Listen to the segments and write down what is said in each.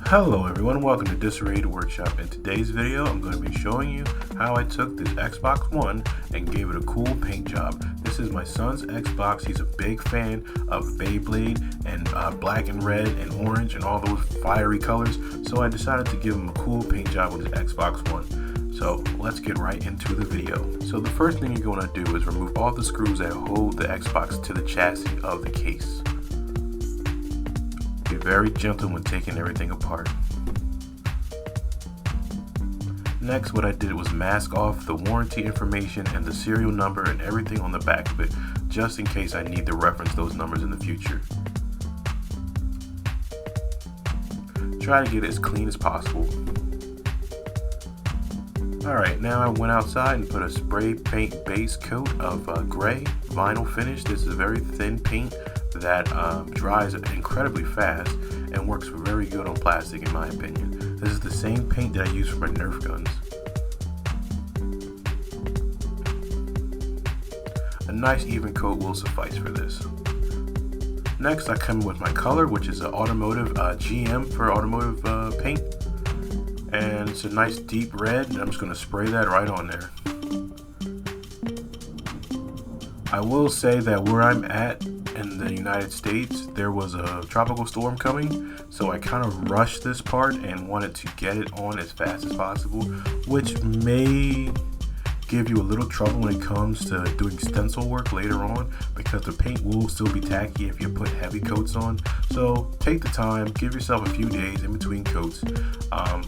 Hello everyone, welcome to Disarrayed Workshop. In today's video, I'm going to be showing you how I took this Xbox One and gave it a cool paint job. This is my son's Xbox. He's a big fan of Beyblade and black and red and orange and all those fiery colors. So I decided to give him a cool paint job with his Xbox One. So let's get right into the video. So the first thing you're going to do is remove all the screws that hold the Xbox to the chassis of the case. Be very gentle when taking everything apart. Next, what I did was mask off the warranty information and the serial number and everything on the back of it, just in case I need to reference those numbers in the future. Try to get it as clean as possible. Alright, now I went outside and put a spray paint base coat of gray vinyl finish. This is a very thin paint that dries incredibly fast and works very good on plastic in my opinion. This is the same paint that I use for my Nerf guns. A nice even coat will suffice for this. Next I come with my color, which is an automotive GM for automotive paint. And it's a nice deep red, and I'm just going to spray that right on there. I will say that where I'm at in the United States, there was a tropical storm coming, so I kind of rushed this part and wanted to get it on as fast as possible, which may give you a little trouble when it comes to doing stencil work later on, because the paint will still be tacky if you put heavy coats on. So take the time, give yourself a few days in between coats.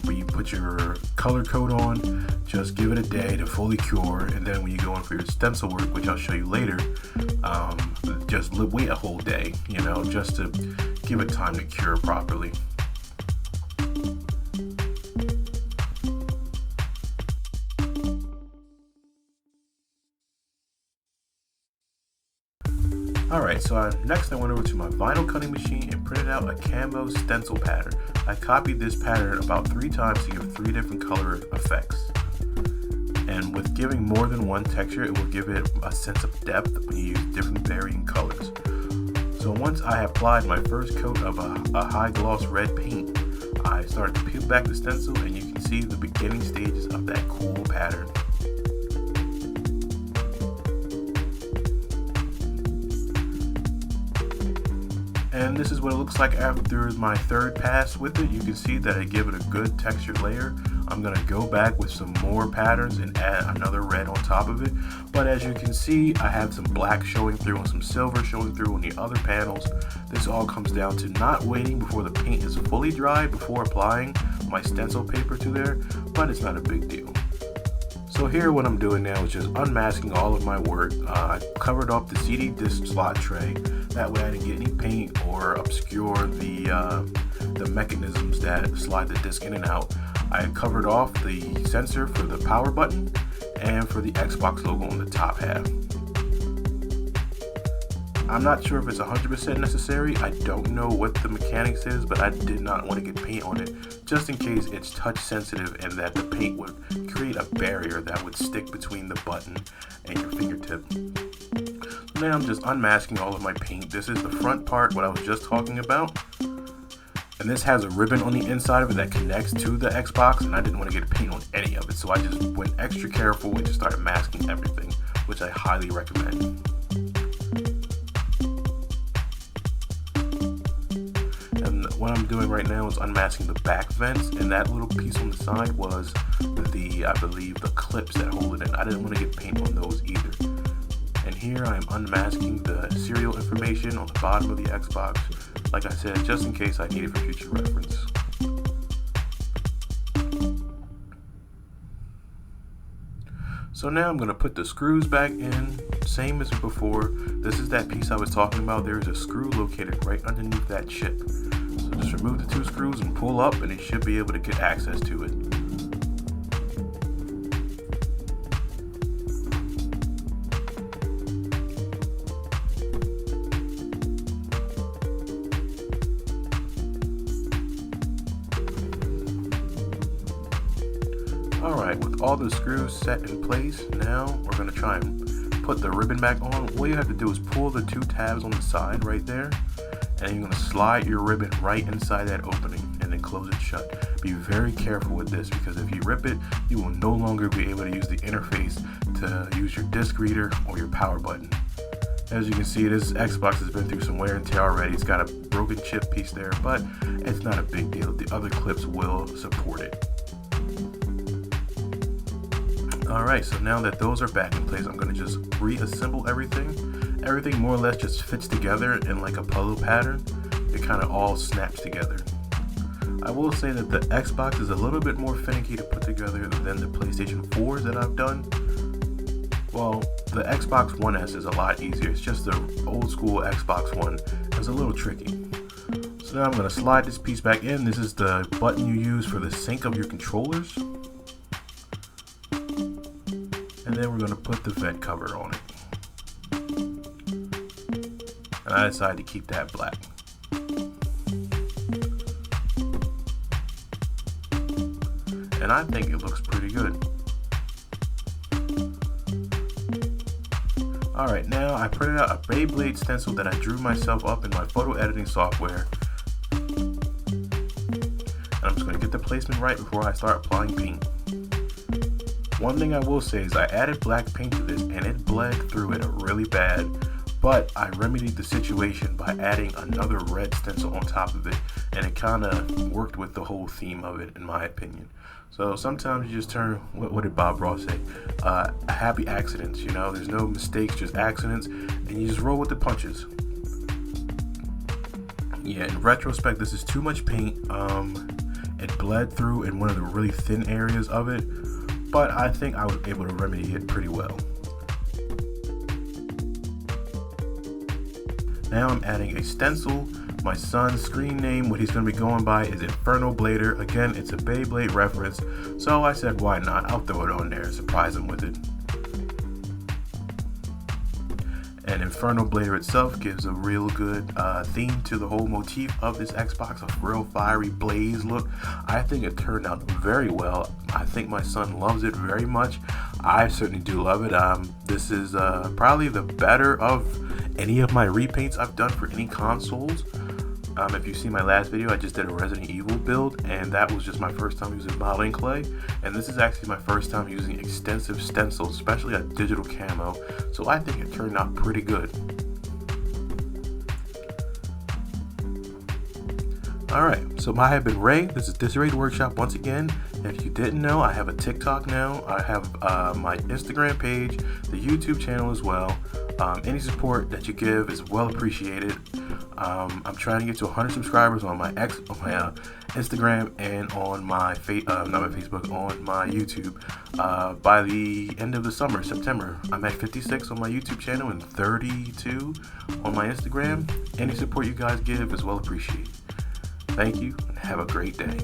When you put your color coat on, just give it a day to fully cure, and then when you go in for your stencil work, which I'll show you later, just wait a whole day, just to give it time to cure properly. Alright, so next I went over to my vinyl cutting machine and printed out a camo stencil pattern. I copied this pattern about 3 times to give 3 different color effects. And with giving more than one texture, it will give it a sense of depth when you use different varying colors. So once I applied my first coat of a high gloss red paint, I started to peel back the stencil, and you can see the beginning stages of that cool pattern. And this is what it looks like after my third pass with it. You can see that I give it a good textured layer. I'm going to go back with some more patterns and add another red on top of it. But as you can see, I have some black showing through and some silver showing through on the other panels. This all comes down to not waiting before the paint is fully dry before applying my stencil paper to there, but it's not a big deal. So here what I'm doing now is just unmasking all of my work. I covered up the CD disc slot tray. That way I didn't get any paint or obscure the mechanisms that slide the disc in and out. I covered off the sensor for the power button and for the Xbox logo on the top half. I'm not sure if it's 100% necessary. I don't know what the mechanics is, but I did not want to get paint on it just in case it's touch sensitive and that the paint would create a barrier that would stick between the button and your fingertip. So now I'm just unmasking all of my paint. This is the front part, what I was just talking about. And this has a ribbon on the inside of it that connects to the Xbox, and I didn't want to get paint on any of it, so I just went extra careful and just started masking everything, which I highly recommend. And what I'm doing right now is unmasking the back vents, and that little piece on the side was I believe the clips that hold it in. I didn't want to get paint on those either. And here I am unmasking the serial information on the bottom of the Xbox, like I said, just in case I need it for future reference. So now I'm going to put the screws back in, same as before. This is that piece I was talking about. There is a screw located right underneath that chip. So just remove the 2 screws and pull up, and it should be able to get access to it. Alright, with all the screws set in place, now we're going to try and put the ribbon back on. What you have to do is pull the 2 tabs on the side right there, and you're going to slide your ribbon right inside that opening, and and then close it shut. Be very careful with this, because if you rip it, you will no longer be able to use the interface to use your disc reader or your power button. As you can see, this Xbox has been through some wear and tear already. It's got a broken chip piece there, but it's not a big deal. The other clips will support it. Alright, so now that those are back in place, I'm going to just reassemble everything. Everything more or less just fits together in like a puzzle pattern. It kind of all snaps together. I will say that the Xbox is a little bit more finicky to put together than the PlayStation 4s that I've done. Well, the Xbox One S is a lot easier. It's just the old school Xbox One. It's a little tricky. So now I'm going to slide this piece back in. This is the button you use for the sync of your controllers. And then we're going to put the vent cover on it. And I decided to keep that black. And I think it looks pretty good. Alright, now I printed out a Beyblade stencil that I drew myself up in my photo editing software. And I'm just going to get the placement right before I start applying paint. One thing I will say is I added black paint to this and it bled through it really bad, but I remedied the situation by adding another red stencil on top of it, and it kind of worked with the whole theme of it, in my opinion. So sometimes you just turn, what did Bob Ross say? Happy accidents, you know, there's no mistakes, just accidents, and you just roll with the punches. Yeah, in retrospect, this is too much paint. It bled through in one of the really thin areas of it, but I think I was able to remedy it pretty well. Now I'm adding a stencil. My son's screen name, what he's going to be going by, is Inferno Blader. Again, it's a Beyblade reference, so I said why not, I'll throw it on there and surprise him with it. And Inferno Blader itself gives a real good theme to the whole motif of this Xbox, a real fiery blaze look. I think it turned out very well. I think my son loves it very much. I certainly do love it. This is probably the better of any of my repaints I've done for any consoles. If you see my last video, I just did a Resident Evil build, and that was just my first time using modeling clay, and this is actually my first time using extensive stencils, especially a digital camo, so I think it turned out pretty good. Alright, so I have been Ray. This is Disarray Workshop once again. If you didn't know, I have a TikTok now. I have my Instagram page, the YouTube channel as well. Any support that you give is well appreciated. I'm trying to get to 100 subscribers on my Instagram and on my on my YouTube by the end of the summer, September. I'm at 56 on my YouTube channel and 32 on my Instagram. Any support you guys give is well appreciated. Thank you and have a great day.